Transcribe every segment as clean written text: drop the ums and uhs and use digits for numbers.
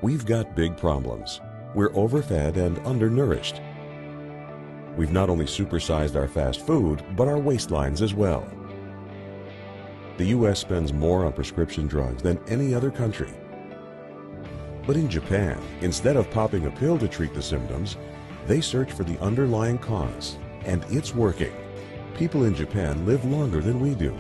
We've got big problems. We're overfed and undernourished. We've not only supersized our fast food, but our waistlines as well. The U.S. spends more on prescription drugs than any other country. But in Japan, instead of popping a pill to treat the symptoms, they search for the underlying cause, and it's working. People in Japan live longer than we do.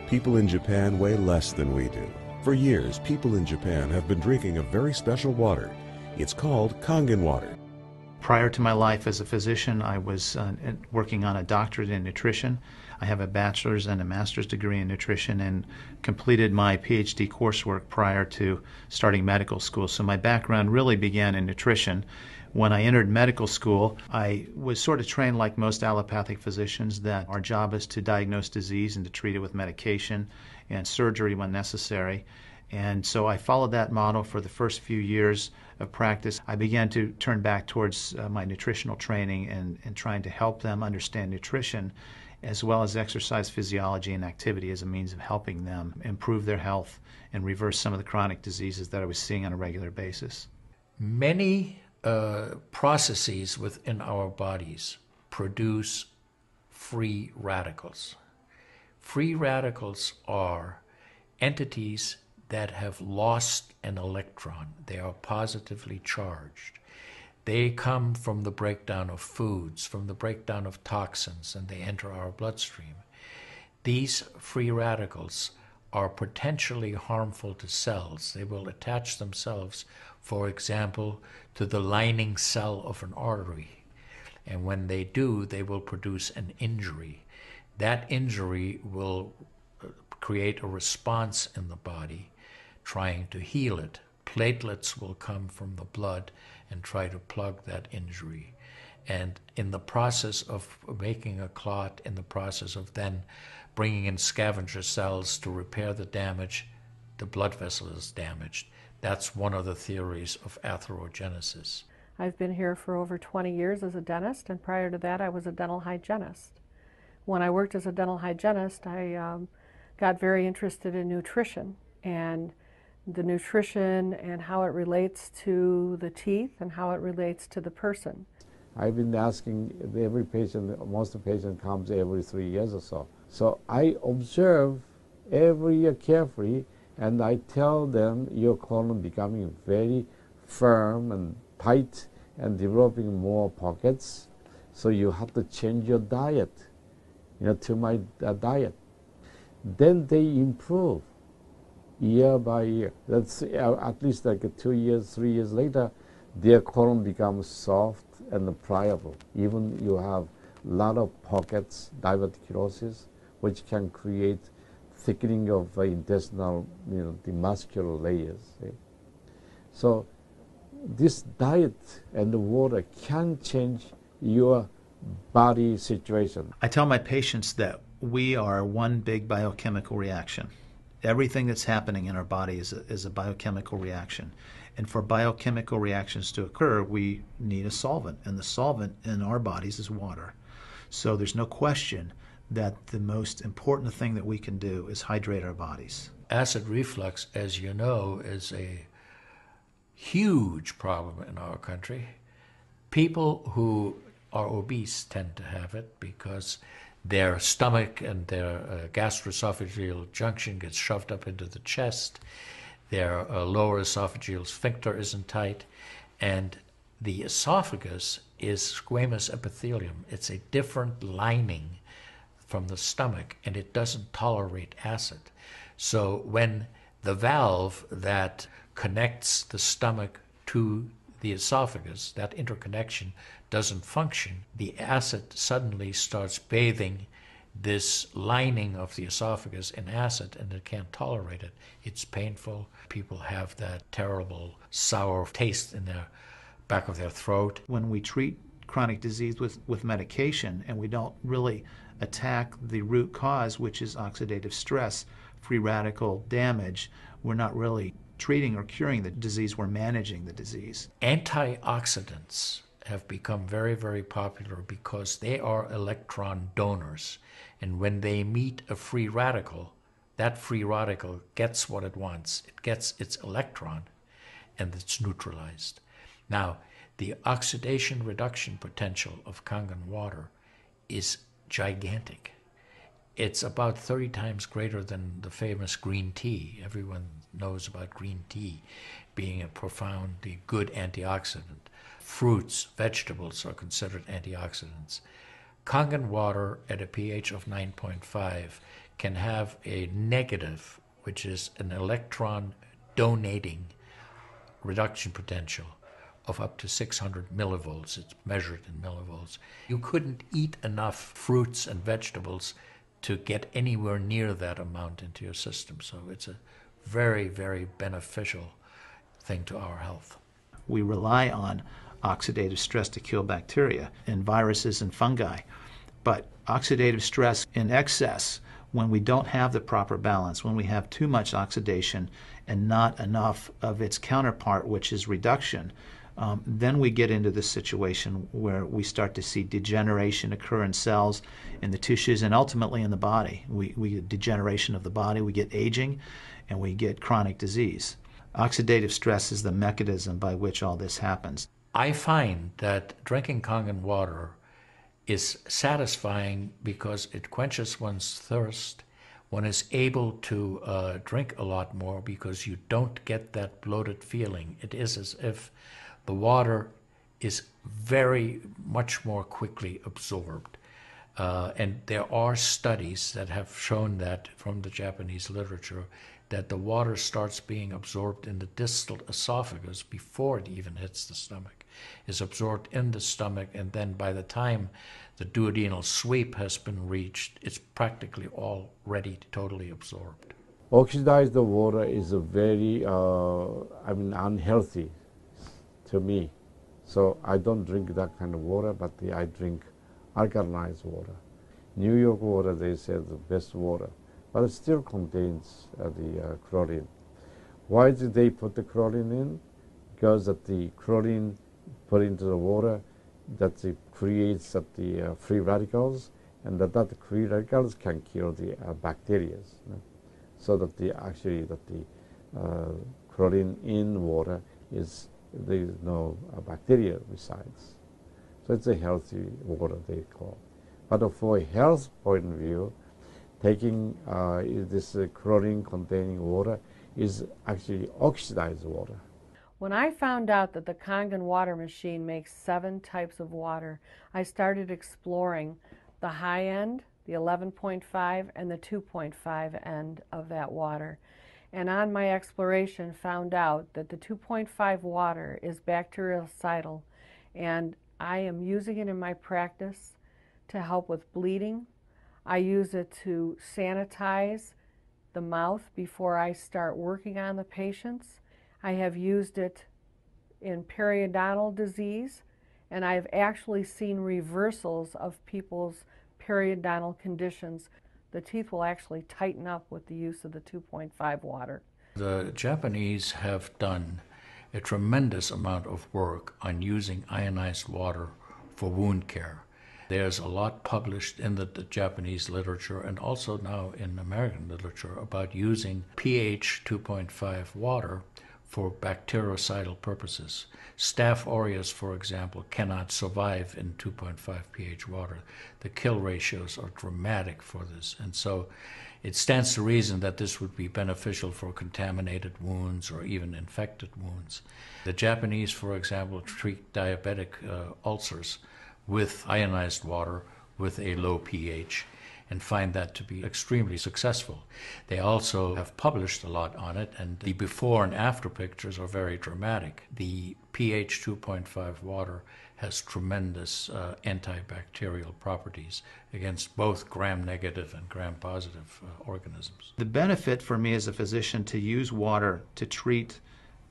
People in Japan weigh less than we do. For years, people in Japan have been drinking a very special water. It's called Kangen water. Prior to my life as a physician, I was working on a doctorate in nutrition. I have a bachelor's and a master's degree in nutrition and completed my PhD coursework prior to starting medical school. So my background really began in nutrition. When I entered medical school, I was sort of trained like most allopathic physicians that our job is to diagnose disease and to treat it with medication and surgery when necessary. And so I followed that model for the first few years of practice. I began to turn back towards my nutritional training and trying to help them understand nutrition as well as exercise physiology and activity as a means of helping them improve their health and reverse some of the chronic diseases that I was seeing on a regular basis. Many processes within our bodies produce free radicals. Free radicals are entities that have lost an electron. They are positively charged. They come from the breakdown of foods, from the breakdown of toxins, and they enter our bloodstream. These free radicals are potentially harmful to cells. They will attach themselves, for example, to the lining cell of an artery. And when they do, they will produce an injury. That injury will create a response in the body trying to heal it. Platelets will come from the blood and try to plug that injury. And in the process of making a clot, in the process of then bringing in scavenger cells to repair the damage, the blood vessel is damaged. That's one of the theories of atherogenesis. I've been here for over 20 years as a dentist, and prior to that I was a dental hygienist. When I worked as a dental hygienist, I got very interested in nutrition and the nutrition and how it relates to the teeth and how it relates to the person. I've been asking every patient, most of the patient comes every 3 years or so. So I observe every year carefully, and I tell them your colon becoming very firm and tight and developing more pockets, so you have to change your diet, to my diet. Then they improve year by year. That's at least like 2 years, 3 years later, their colon becomes soft and pliable. Even you have a lot of pockets, diverticulosis, which can create thickening of intestinal, the muscular layers. So this diet and the water can change your body situation. I tell my patients that we are one big biochemical reaction. Everything that's happening in our body is a biochemical reaction. And for biochemical reactions to occur, we need a solvent. And the solvent in our bodies is water. So there's no question that the most important thing that we can do is hydrate our bodies. Acid reflux, as you know, is a huge problem in our country. People who are obese tend to have it because their stomach and their gastroesophageal junction gets shoved up into the chest. Their lower esophageal sphincter isn't tight. And the esophagus is squamous epithelium. It's a different lining from the stomach, and it doesn't tolerate acid. So when the valve that connects the stomach to the esophagus, that interconnection doesn't function, the acid suddenly starts bathing this lining of the esophagus in acid, and it can't tolerate it. It's painful. People have that terrible sour taste in the back of their throat. When we treat chronic disease with medication and we don't really attack the root cause, which is oxidative stress, free radical damage, we're not really treating or curing the disease, we're managing the disease. Antioxidants have become very, very popular because they are electron donors. And when they meet a free radical, that free radical gets what it wants. It gets its electron. and it's neutralized. Now, the oxidation reduction potential of Kangen water is gigantic. It's about 30 times greater than the famous green tea. Everyone knows about green tea being a profoundly good antioxidant. Fruits, vegetables are considered antioxidants. Kangen water at a pH of 9.5 can have a negative, which is an electron donating reduction potential of up to 600 millivolts. It's measured in millivolts. You couldn't eat enough fruits and vegetables to get anywhere near that amount into your system. So it's a very, very beneficial thing to our health. We rely on oxidative stress to kill bacteria and viruses and fungi. But oxidative stress in excess, when we don't have the proper balance, when we have too much oxidation and not enough of its counterpart, which is reduction, then we get into this situation where we start to see degeneration occur in cells, in the tissues, and ultimately in the body. We get degeneration of the body, we get aging, and we get chronic disease. Oxidative stress is the mechanism by which all this happens. I find that drinking Kangen water is satisfying because it quenches one's thirst. One is able to drink a lot more because you don't get that bloated feeling. It is as if the water is very much more quickly absorbed. And there are studies that have shown that from the Japanese literature, that the water starts being absorbed in the distal esophagus before it even hits the stomach. Is absorbed in the stomach, and then by the time the duodenal sweep has been reached, it's practically already totally absorbed. Oxidized water is a very, unhealthy to me. So I don't drink that kind of water, but I drink alkalized water. New York water, they say, the best water, but it still contains the chlorine. Why did they put the chlorine in? Because that the chlorine put into the water, that it creates the free radicals, and that free radicals can kill the bacteria. So that the chlorine in water is, there is no bacteria resides. So it's a healthy water, they call. But for a health point of view, taking this chlorine containing water is actually oxidized water. When I found out that the Kangen water machine makes 7 types of water, I started exploring the high end, the 11.5, and the 2.5 end of that water. And on my exploration, found out that the 2.5 water is bactericidal, and I am using it in my practice to help with bleeding. I use it to sanitize the mouth before I start working on the patients. I have used it in periodontal disease, and I've actually seen reversals of people's periodontal conditions. The teeth will actually tighten up with the use of the 2.5 water. The Japanese have done a tremendous amount of work on using ionized water for wound care. There's a lot published in the Japanese literature and also now in American literature about using pH 2.5 water for bactericidal purposes. Staph aureus, for example, cannot survive in 2.5 pH water. The kill ratios are dramatic for this, and so it stands to reason that this would be beneficial for contaminated wounds or even infected wounds. The Japanese, for example, treat diabetic ulcers with ionized water with a low pH and find that to be extremely successful. They also have published a lot on it, and the before and after pictures are very dramatic. The pH 2.5 water has tremendous antibacterial properties against both gram-negative and gram-positive organisms. The benefit for me as a physician to use water to treat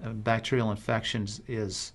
bacterial infections is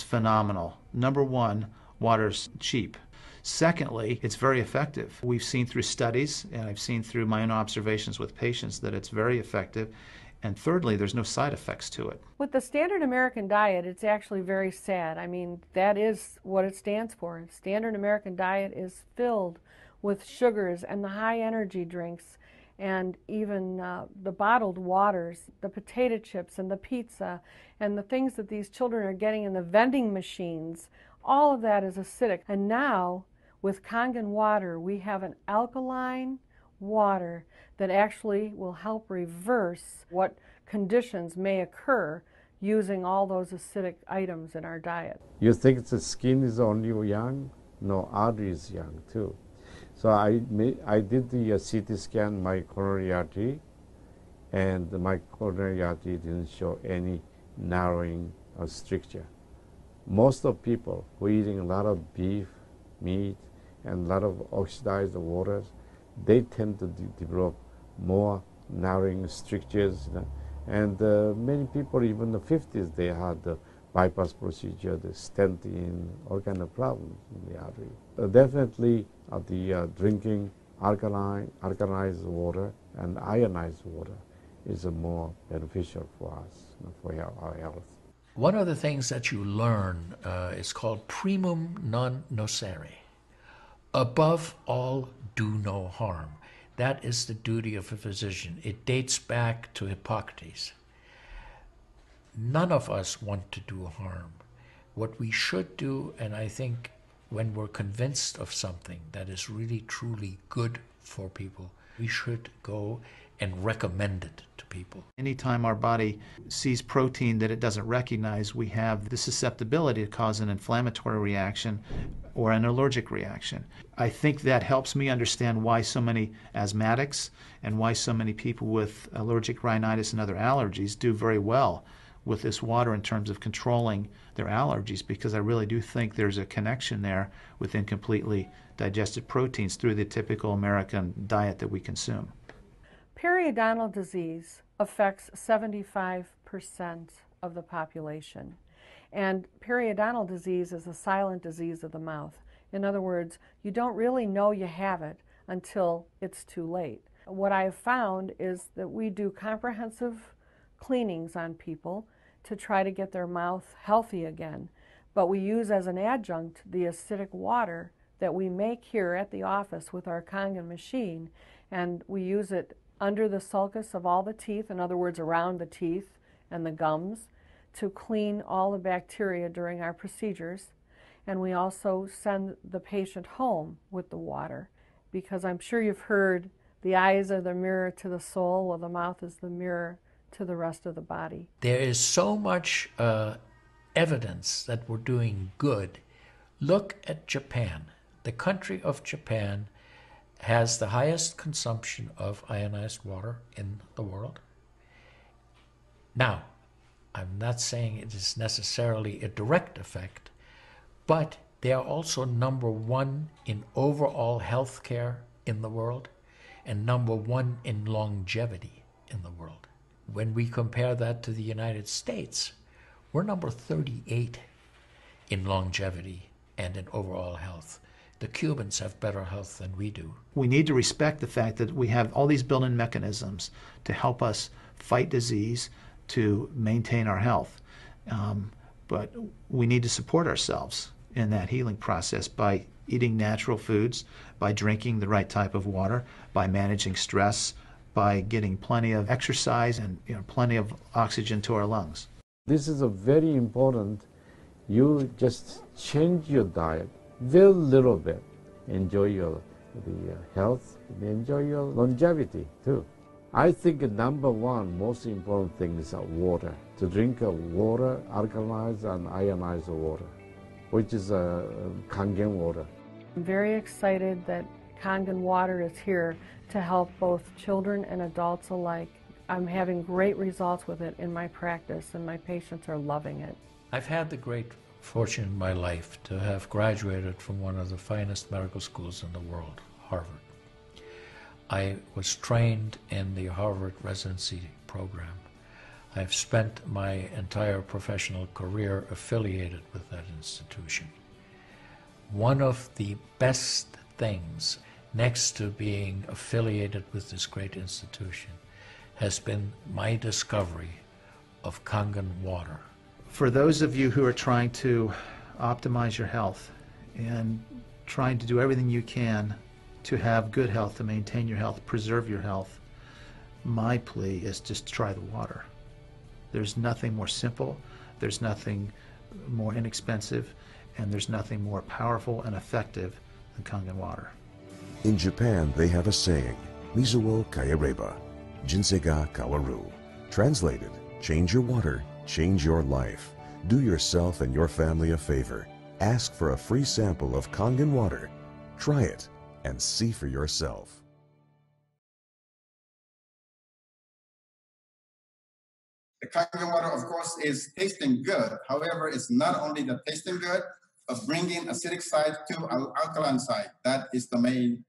phenomenal. Number one, water's cheap. Secondly, it's very effective. We've seen through studies, and I've seen through my own observations with patients, that it's very effective. And thirdly, there's no side effects to it. With the standard American diet, it's actually very sad. I mean, that is what it stands for. Standard American diet is filled with sugars and the high energy drinks and even the bottled waters, the potato chips and the pizza, and the things that these children are getting in the vending machines, all of that is acidic. And now, with Kangen water, we have an alkaline water that actually will help reverse what conditions may occur using all those acidic items in our diet. You think the skin is only young? No, artery is young too. So I did the CT scan, my coronary artery, and my coronary artery didn't show any narrowing or stricture. Most of people who are eating a lot of beef, meat, and a lot of oxidized waters, they tend to develop more narrowing strictures. And many people, even in the 50s, they had the bypass procedure, the stent in, all kind of problems in the artery. Definitely the drinking alkalized water and ionized water is more beneficial for us, for our health. One of the things that you learn is called primum non nocere. Above all, do no harm. That is the duty of a physician. It dates back to Hippocrates. None of us want to do harm. What we should do, and I think when we're convinced of something that is really truly good for people, we should go and recommend it to people. Anytime our body sees protein that it doesn't recognize, we have the susceptibility to cause an inflammatory reaction or an allergic reaction. I think that helps me understand why so many asthmatics and why so many people with allergic rhinitis and other allergies do very well with this water in terms of controlling their allergies, because I really do think there's a connection there with incompletely digested proteins through the typical American diet that we consume. Periodontal disease affects 75% of the population. And periodontal disease is a silent disease of the mouth. In other words, you don't really know you have it until it's too late. What I have found is that we do comprehensive cleanings on people to try to get their mouth healthy again. But we use as an adjunct the acidic water that we make here at the office with our Kangen machine, and we use it under the sulcus of all the teeth, in other words, around the teeth and the gums, to clean all the bacteria during our procedures. And we also send the patient home with the water, because I'm sure you've heard the eyes are the mirror to the soul, while the mouth is the mirror to the rest of the body. There is so much evidence that we're doing good. Look at Japan. The country of Japan has the highest consumption of ionized water in the world. Now, I'm not saying it is necessarily a direct effect, but they are also #1 in overall health care in the world and #1 in longevity in the world. When we compare that to the United States, we're number 38 in longevity and in overall health. The Cubans have better health than we do. We need to respect the fact that we have all these built-in mechanisms to help us fight disease, to maintain our health. But we need to support ourselves in that healing process by eating natural foods, by drinking the right type of water, by managing stress, by getting plenty of exercise and plenty of oxygen to our lungs. This is a very important. You just change your diet very little bit. Enjoy the health, enjoy your longevity too. I think #1 most important thing is water. To drink water, alkalized and ionized water, which is Kangen water. I'm very excited that Kangen water is here to help both children and adults alike. I'm having great results with it in my practice, and my patients are loving it. I've had the great fortune in my life to have graduated from one of the finest medical schools in the world, Harvard. I was trained in the Harvard residency program. I've spent my entire professional career affiliated with that institution. One of the best things, next to being affiliated with this great institution, has been my discovery of Kangen water. For those of you who are trying to optimize your health and trying to do everything you can to have good health, to maintain your health, preserve your health, my plea is just try the water. There's nothing more simple, there's nothing more inexpensive, and there's nothing more powerful and effective than Kangen water. In Japan, they have a saying, Mizuo kayareba, jinsei ga kawaru. Translated, change your water, change your life. Do yourself and your family a favor. Ask for a free sample of Kangen water. Try it and see for yourself. The Kangen water, of course, is tasting good. However, it's not only the tasting good, but bringing acidic side to alkaline side. That is the main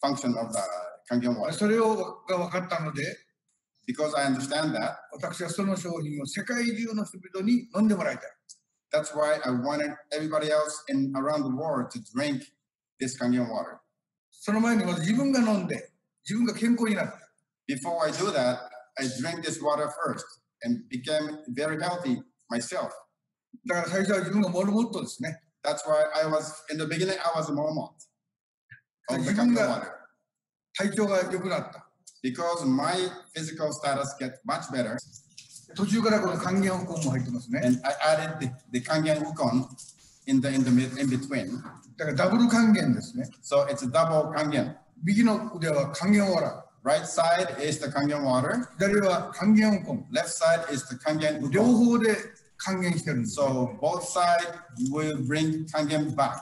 function of the Kangen water. それが分かったので、 Because I understand that, 私はその商品を世界中の人々に飲んでもらいたい。 that's why I wanted everybody else around the world to drink this Kangen water. その前にまず自分が飲んで、自分が健康になった。 Before I do that, I drank this water first and became very healthy myself. だから最初は自分がモルモットですね。 That's why in the beginning, I was a Mormon of the 自分 Kangen が water. 体調が良くなった。 Because my physical status gets much better, 途中からこの還元ウコンも入ってますね。 and I added the Kangen Wukon in between. だからダブル還元ですね。 So it's a double Kangen. 右の腕は還元ワラ。 Right side is the Kangen water. 左は還元ウコン。 Left side is the Kangen 両 Wukon. 方で還元してるんです。 So both sides will bring Kangen back.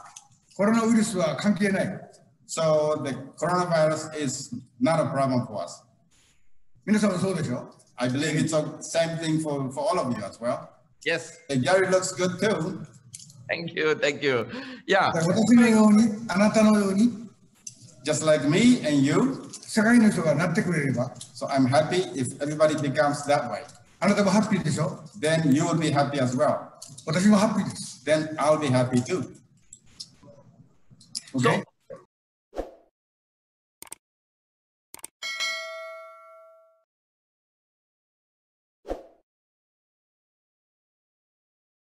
コロナウイルスは関係ない。 So the coronavirus is not a problem for us. 皆さんもそうでしょ。 I believe it's the same thing for all of you as well. Yes, And Gary looks good too. thank you, thank you. Yeah, だから私のように、あなたのように、 Just like me and you. 世界の人がなってくれれば、 So I'm happy if everybody becomes that way. あなたもハッピーでしょ。 Then you will be happy as well. 私もハッピーです。 Then I'll be happy too. Okay?